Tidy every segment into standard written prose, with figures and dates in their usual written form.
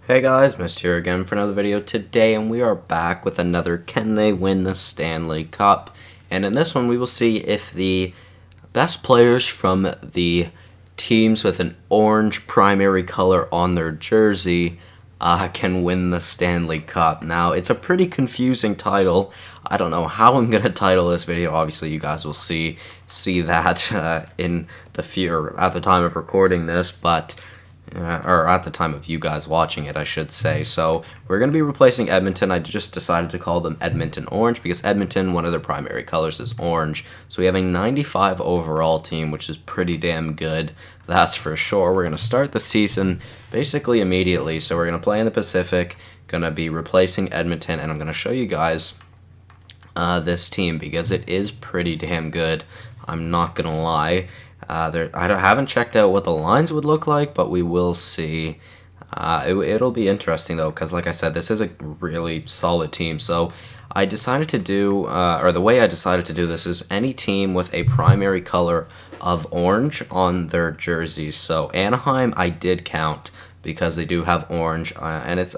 Hey guys, Mist here again for another video today, and we are back with another Can They Win the Stanley Cup? And in this one we will see if the best players from the teams with an orange primary color on their jersey can win the Stanley Cup. Now, it's a pretty confusing title. I don't know how I'm going to title this video. Obviously, you guys will see that in the future at the time of recording this, but or at the time of you guys watching it, I should say. So we're going to be replacing Edmonton. I just decided to call them Edmonton Orange because Edmonton, one of their primary colors is orange. So we have a 95 overall team, which is pretty damn good. That's for sure. We're going to start the season basically immediately. So we're going to play in the Pacific, going to be replacing Edmonton, and I'm going to show you guys this team because it is pretty damn good. I'm not going to lie. I haven't checked out what the lines would look like, but we will see. It'll be interesting, though, because, like I said, this is a really solid team. So I decided to do, or the way I decided to do this is any team with a primary color of orange on their jerseys. So Anaheim, I did count because they do have orange, and it's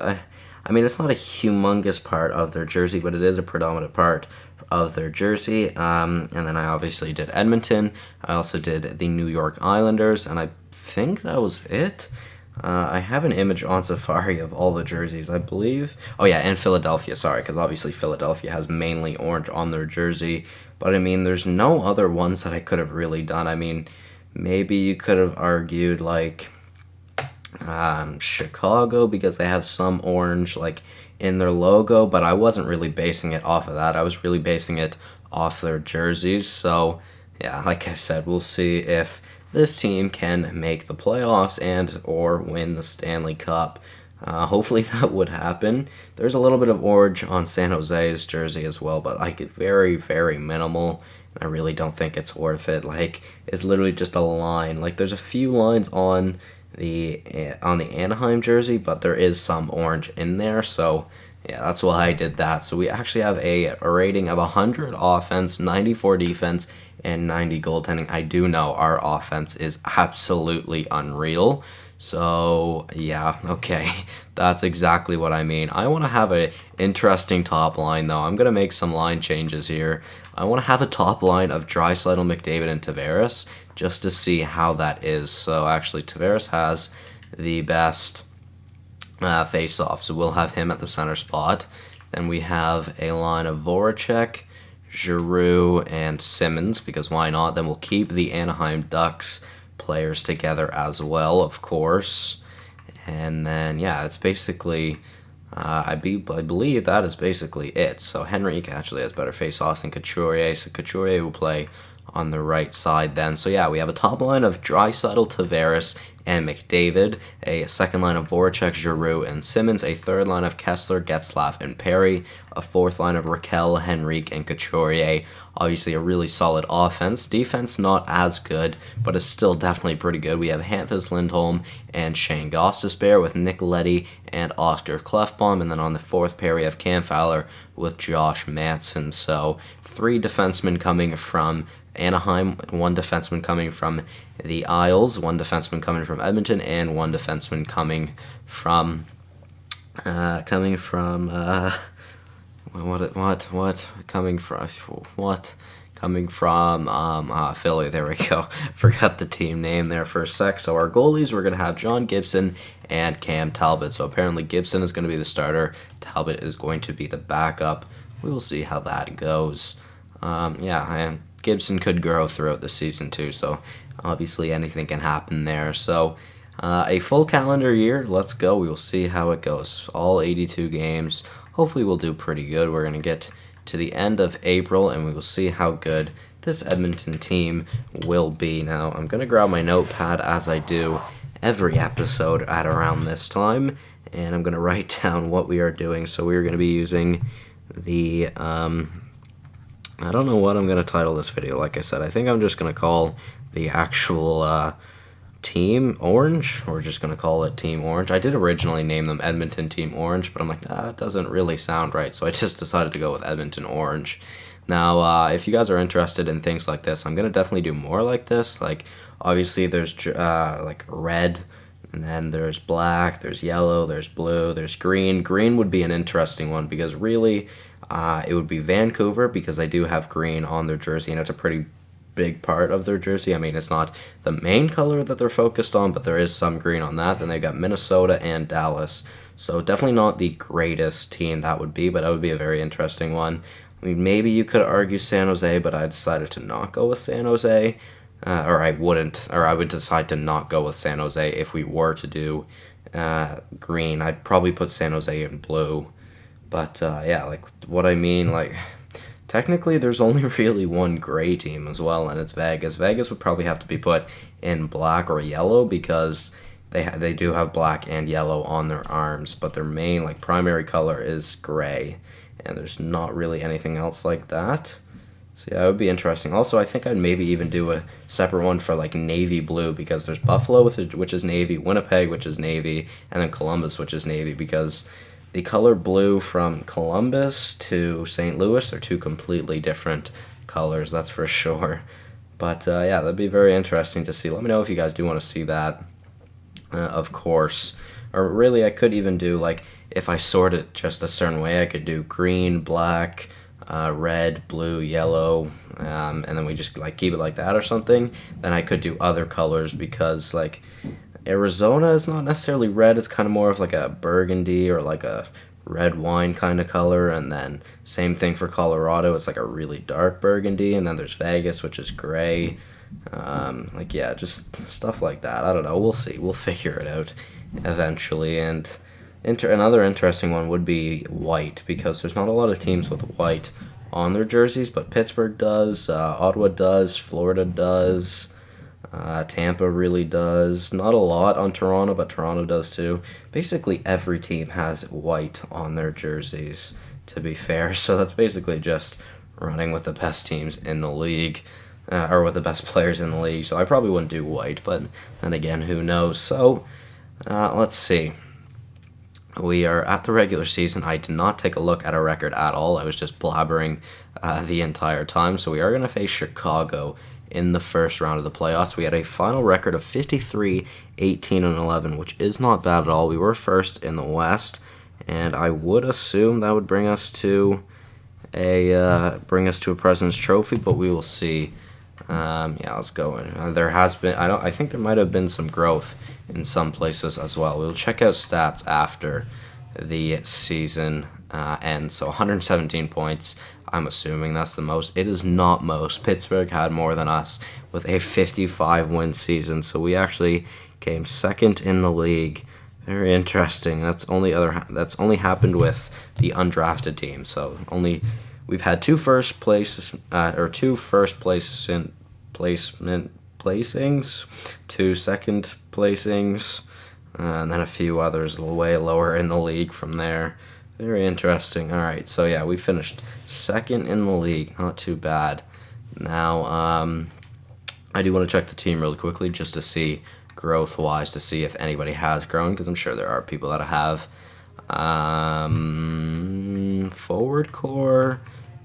I mean, it's not a humongous part of their jersey, but it is a predominant part of their jersey. And then I obviously did Edmonton. I also did the New York Islanders, and I think that was it. I have an image on Safari of all the jerseys, I believe. Oh, yeah, and Philadelphia, sorry, because obviously Philadelphia has mainly orange on their jersey. But, I mean, there's no other ones that I could have really done. I mean, maybe you could have argued, like Chicago, because they have some orange like in their logo, but I wasn't really basing it off of that. I was really basing it off their jerseys. So yeah, like I said, we'll see if this team can make the playoffs and or win the Stanley Cup. Hopefully that would happen. There's a little bit of orange on San Jose's jersey as well, but like very, very minimal. I really don't think it's worth it. Like, it's literally just a line. Like, there's a few lines on the Anaheim jersey, but there is some orange in there, so yeah, that's why I did that. So we actually have a rating of 100 offense, 94 defense, and 90 goaltending. I do know our offense is absolutely unreal. So yeah, okay, that's exactly what I mean. I want to have an interesting top line, though. I'm going to make some line changes here. I want to have a top line of Draisaitl, McDavid, and Tavares just to see how that is. So actually, Tavares has the best face-off, so we'll have him at the center spot. Then we have a line of Voracek, Giroux, and Simmons, because why not? Then we'll keep the Anaheim Ducks players together as well, of course. And then, yeah, it's basically, I believe that is basically it. So Henrique actually has better face-offs than Couturier, so Couturier will play on the right side then. So yeah, we have a top line of Draisaitl, Tavares, and McDavid, a second line of Voracek, Giroux, and Simmons, a third line of Kessler, Getzlaf, and Perry, a fourth line of Raquel, Henrique, and Couturier. Obviously a really solid offense. Defense not as good, but it's still definitely pretty good. We have Hampus Lindholm and Shane Gostisbehere with Nick Leddy and Oscar Klefbom, and then on the fourth pair we have Cam Fowler with Josh Manson. So 3 defensemen coming from Anaheim, 1 defenseman coming from the Isles, 1 defenseman coming from Edmonton, and 1 defenseman coming from coming from Philly. There we go. Forgot the team name there for a sec. So our goalies, we're gonna have John Gibson and Cam Talbot. So apparently Gibson is going to be the starter. Talbot is going to be the backup. We will see how that goes. Yeah, and Gibson could grow throughout the season too, so obviously anything can happen there. So a full calendar year, let's go. We will see how it goes. All 82 games. Hopefully we'll do pretty good. We're going to get to the end of April, and we will see how good this Edmonton team will be. Now, I'm going to grab my notepad as I do every episode at around this time, and I'm going to write down what we are doing. So we're going to be using the I don't know what I'm going to title this video. Like I said, I think I'm just going to call the actual Team Orange. We're just going to call it Team Orange. I did originally name them Edmonton Team Orange, but I'm like, that doesn't really sound right, so I just decided to go with Edmonton Orange. Now, if you guys are interested in things like this, I'm going to definitely do more like this. Like, obviously, there's like red, And then there's black, there's yellow, there's blue, there's green. Green would be an interesting one because really it would be Vancouver because they do have green on their jersey, and it's a pretty big part of their jersey. I mean, it's not the main color that they're focused on, but there is some green on that. Then they've got Minnesota and Dallas. So definitely not the greatest team that would be, but that would be a very interesting one. I mean, maybe you could argue San Jose, but I decided to not go with San Jose. Or I wouldn't, or I would decide to not go with San Jose if we were to do green. I'd probably put San Jose in blue. But yeah, like what I mean, like technically there's only really one gray team as well, and it's Vegas. Vegas would probably have to be put in black or yellow because they do have black and yellow on their arms, but their main like primary color is gray, and there's not really anything else like that. So yeah, it would be interesting. Also, I think I'd maybe even do a separate one for like navy blue because there's Buffalo, which is navy, Winnipeg, which is navy, and then Columbus, which is navy, because the color blue from Columbus to St. Louis are two completely different colors, that's for sure. But yeah, that'd be very interesting to see. Let me know if you guys do want to see that, of course. Or really, I could even do, like, if I sort it just a certain way, I could do green, black, red, blue, yellow, and then we just like keep it like that or something. Then I could do other colors because like Arizona is not necessarily red, it's kind of more of like a burgundy or like a red wine kind of color, and then same thing for Colorado, it's like a really dark burgundy, and then there's Vegas, which is gray. Like yeah, just stuff like that. I don't know, we'll see, we'll figure it out eventually. And another interesting one would be white, because there's not a lot of teams with white on their jerseys, but Pittsburgh does, Ottawa does, Florida does, Tampa really does. Not a lot on Toronto, but Toronto does too. Basically every team has white on their jerseys, to be fair, so that's basically just running with the best teams in the league, or with the best players in the league, so I probably wouldn't do white, but then again, who knows. So, let's see. We are at the regular season. I did not take a look at our record at all. I was just blabbering the entire time. So we are going to face Chicago in the first round of the playoffs. We had a final record of 53, 18, and 11, which is not bad at all. We were first in the West, and I would assume that would bring us to a President's Trophy, but we will see. Yeah, let's go. There has been, I think there might have been some growth in some places as well. We'll check out stats after the season ends. So 117 points, I'm assuming that's the most. It is not most. Pittsburgh had more than us with a 55-win season, so we actually came second in the league. Very interesting. That's only happened with the undrafted team. So we've had two first placements, two second placings, and then a few others way lower in the league from there. Very interesting. All right, so yeah, we finished second in the league. Not too bad. Now, I do want to check the team really quickly just to see growth-wise, to see if anybody has grown, because I'm sure there are people that have. Forward core,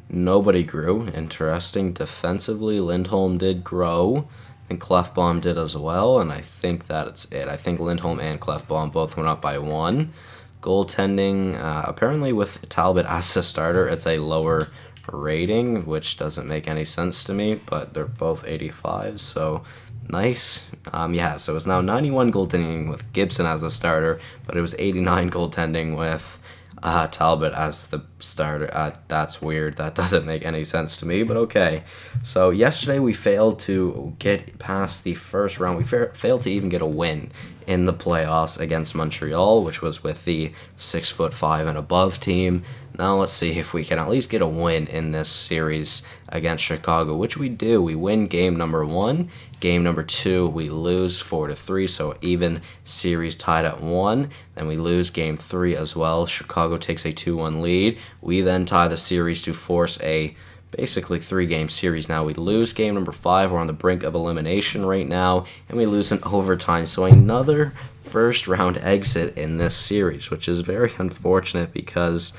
nobody grew. Interesting. Defensively, Lindholm did grow, and Clefbaum did as well, and I think that's it. I think Lindholm and Clefbaum both went up by 1. Goaltending, apparently with Talbot as the starter, it's a lower rating, which doesn't make any sense to me, but they're both 85, so nice. Yeah, so it's now 91 goaltending with Gibson as the starter, but it was 89 goaltending with Talbot as the starter. That's weird. That doesn't make any sense to me, but okay. So yesterday we failed to get past the first round. We failed to even get a win in the playoffs against Montreal, which was with the 6'5" and above team. Now let's see if we can at least get a win in this series against Chicago, which we do. We win game number 1. Game number 2, we lose 4-3, so even series tied at 1. Then we lose game 3 as well. Chicago takes a 2-1 lead. We then tie the series to force a basically 3-game series. Now we lose game number 5. We're on the brink of elimination right now, and we lose in overtime. So another first round exit in this series, which is very unfortunate because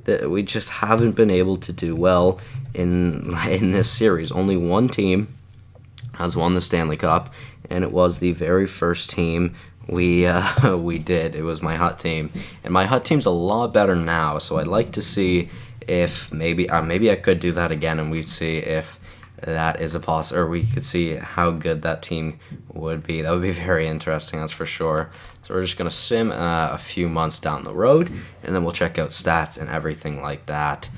we just haven't been able to do well in this series. Only one team has won the Stanley Cup, and it was the very first team we did. It was my hot team, and my hot team's a lot better now. So I'd like to see if maybe I could do that again, and we see if that is a or we could see how good that team would be. That would be very interesting, that's for sure. So we're just gonna sim a few months down the road, and then we'll check out stats and everything like that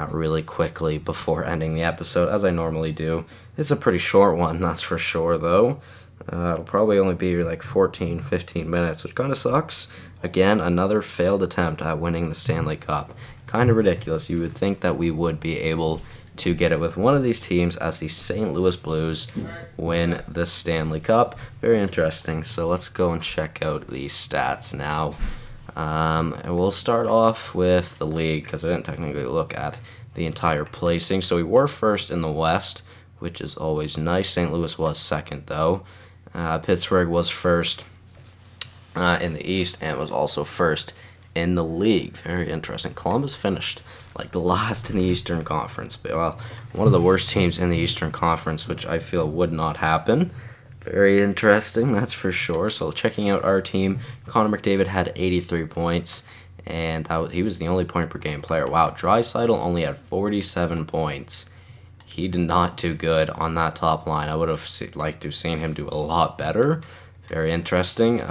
really quickly before ending the episode, as I normally do. It's a pretty short one, that's for sure, though. It'll probably only be like 14, 15 minutes, which kind of sucks. Again, another failed attempt at winning the Stanley Cup. Kind of ridiculous. You would think that we would be able to get it with one of these teams, as the St. Louis Blues win the Stanley Cup. Very interesting. So let's go and check out the stats now. And we'll start off with the league, because I didn't technically look at the entire placing. So we were first in the West, which is always nice. St. Louis was second, though. Pittsburgh was first in the East and was also first in the league. Very interesting. Columbus finished like last in the Eastern Conference. But, well, one of the worst teams in the Eastern Conference, which I feel would not happen. Very interesting, that's for sure. So checking out our team, Connor McDavid had 83 points, and he was the only point-per-game player. Wow, Draisaitl only had 47 points. He did not do good on that top line. I would have liked to have seen him do a lot better. Very interesting.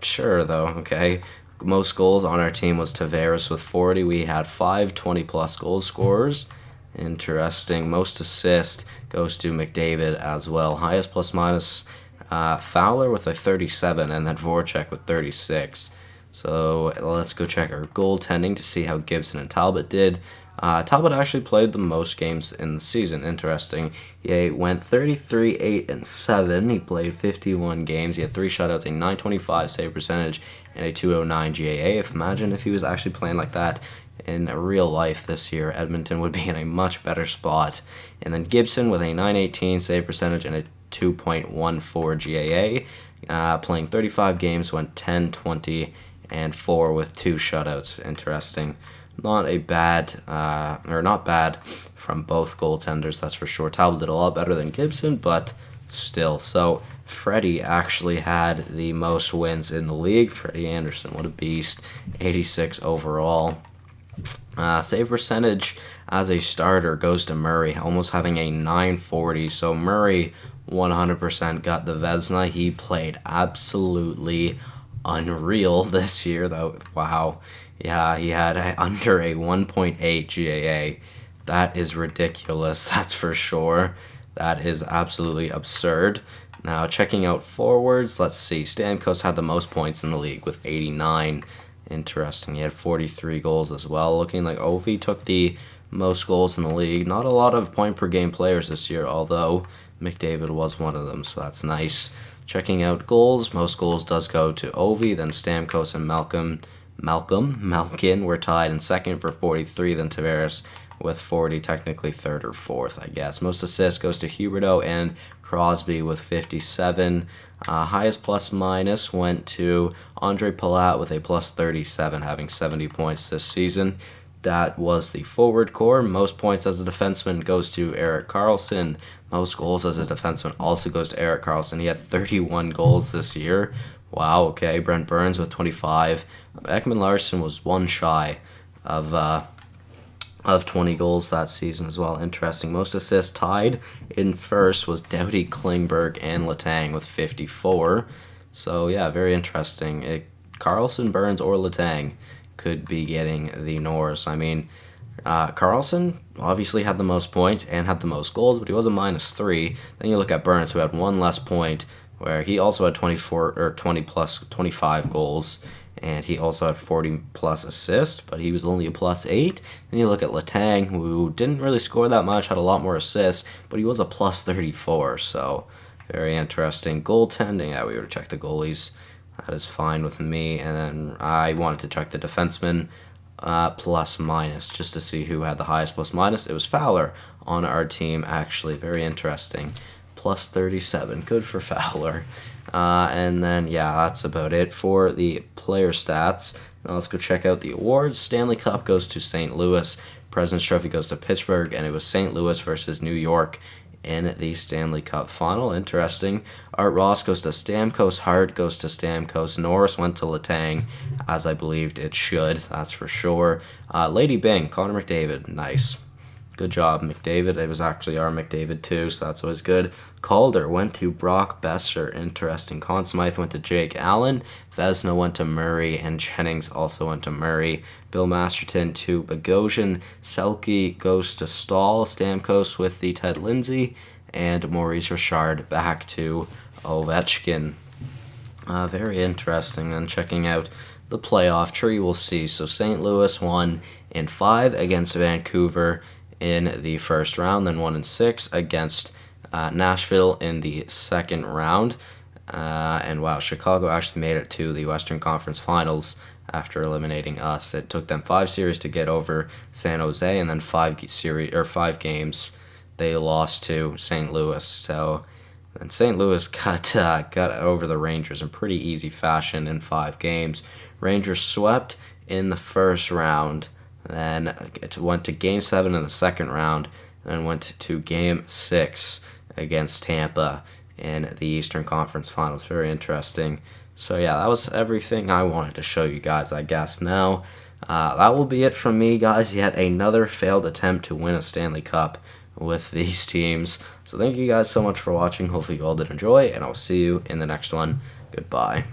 Sure, though, okay. Most goals on our team was Tavares with 40. We had 5 20-plus goal scorers. Interesting. Most assist goes to McDavid as well. Highest plus-minus, Fowler with a 37, and then Voracek with 36. So let's go check our goaltending to see how Gibson and Talbot did. Talbot actually played the most games in the season. Interesting. He went 33, 8, and 7. He played 51 games. He had 3 shutouts, a 925 save percentage, and a 209 GAA. Imagine if he was actually playing like that in real life this year, Edmonton would be in a much better spot. And then Gibson with a 918 save percentage and a 2.14 GAA. Playing 35 games, went 10, 20, and 4 with 2 shutouts. Interesting. Not bad from both goaltenders, that's for sure. Talbot did a lot better than Gibson, but still. So Freddie actually had the most wins in the league. Freddie Anderson, what a beast. 86 overall. Save percentage as a starter goes to Murray, almost having a 940. So Murray 100% got the Vezina. He played absolutely unreal this year, though. Wow. Yeah, he had under a 1.8 GAA. That is ridiculous, that's for sure. That is absolutely absurd. Now, checking out forwards, let's see. Stamkos had the most points in the league with 89. Interesting. He had 43 goals as well. Looking like Ovi took the most goals in the league. Not a lot of point-per-game players this year, although McDavid was one of them, so that's nice. Checking out goals, most goals does go to Ovi, then Stamkos and Malkin were tied in second for 43, then Tavares with 40, technically third or fourth, I guess. Most assists goes to Huberdeau and Crosby with 57. Highest plus-minus went to Andre Palat with a plus 37, having 70 points this season. That was the forward core. Most points as a defenseman goes to Erik Karlsson. Most goals as a defenseman also goes to Erik Karlsson. He had 31 goals this year. Wow, okay. Brent Burns with 25. Ekman Larsson was one shy of 20 goals that season as well. Interesting. Most assists tied in first was Doughty, Klingberg, and Letang with 54. So, yeah, very interesting. Karlsson, Burns, or Letang could be getting the Norris. I mean, Karlsson obviously had the most points and had the most goals, but he was a -3. Then you look at Burns, who had one less point, where he also had 25 goals, and he also had 40-plus assists, but he was only a +8. Then you look at Letang, who didn't really score that much, had a lot more assists, but he was a +34, so very interesting. Goaltending, yeah, we would check the goalies. That is fine with me, and then I wanted to check the defenseman plus-minus, just to see who had the highest plus-minus. It was Fowler on our team, actually. Very interesting. Plus 37. Good for Fowler. And then, yeah, that's about it for the player stats. Now let's go check out the awards. Stanley Cup goes to St. Louis. President's Trophy goes to Pittsburgh, and it was St. Louis versus New York in the Stanley Cup final. Interesting. Art Ross goes to Stamkos. Hart goes to Stamkos. Norris went to Letang, as I believed it should. That's for sure. Lady Bing, Connor McDavid. Nice. Good job, McDavid. It was actually our McDavid, too, so that's always good. Calder went to Brock Besser. Interesting. Conn Smythe went to Jake Allen. Vesna went to Murray, and Jennings also went to Murray. Bill Masterton to Bogosian. Selke goes to Stahl. Stamkos with the Ted Lindsay. And Maurice Richard back to Ovechkin. Very interesting. And checking out the playoff tree, we'll see. So St. Louis won in 5 against Vancouver in the first round, then 1 in 6 against Nashville in the second round. And wow, Chicago actually made it to the Western Conference Finals after eliminating us. It took them 5 series to get over San Jose, and then 5 games they lost to St. Louis. So then St. Louis got over the Rangers in pretty easy fashion in 5 games. Rangers swept in the first round. Then it went to Game 7 in the second round, and went to Game 6 against Tampa in the Eastern Conference Finals. Very interesting. So yeah, that was everything I wanted to show you guys, I guess. Now, that will be it from me, guys. Yet another failed attempt to win a Stanley Cup with these teams. So thank you guys so much for watching. Hopefully you all did enjoy, and I'll see you in the next one. Goodbye.